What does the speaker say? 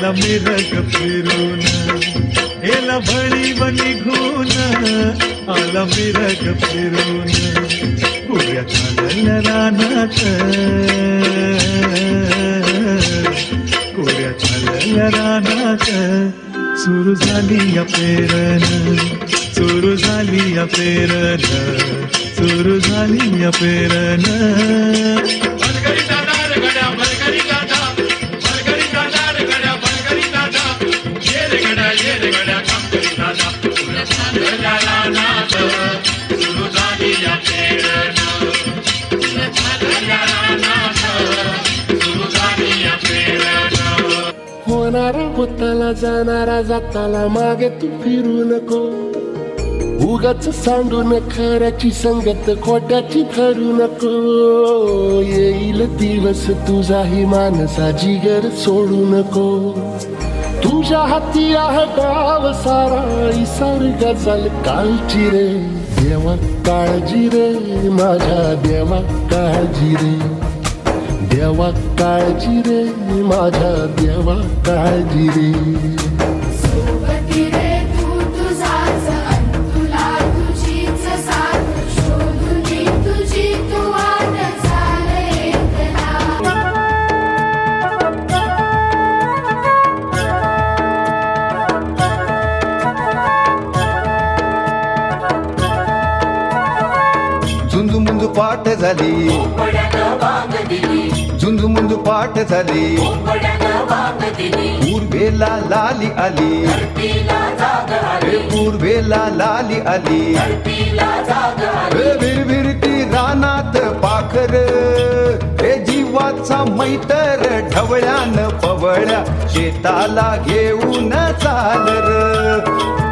आला मिरग फिरून, गेला भळीव निघून, आला मिरग फिरून. पुऱ्या चालल्या रानात, पुऱ्या चालल्या रानात, सुरू झाली या पेरण, सुरू झाली या पेरण, सुरू झाली या पेरण. होणारा होताला जाणारा जाताला मागे तू फिरू नको. उगाच सांडून खऱ्याची संगत खोट्याची ठरू नको. येईल दिवस तुझाही मानसा जिगर सोडू नको. तुझ्या हाती आहे गाव सारा इसार गजल कालची रे. देवा काळजी रे माझ्या देवा काळजी रे. देवा काळजी रे माझ्या देवा काळजी रे. सोबती रे तू तुझाच अन तुला तुझीच साथ शोधून तुझी तू वाट चाल एकला. झुंजू मुंजू पाठ झाली, झुंजू मुंजू पाठ झाली. पूर्वेला लाली आली, पूर्वेला लाली आली. विरविरती रानात पाखर, हे जीवाचा मैतर ढवळ्यान पवळ्या शेताला घेऊन चाल र.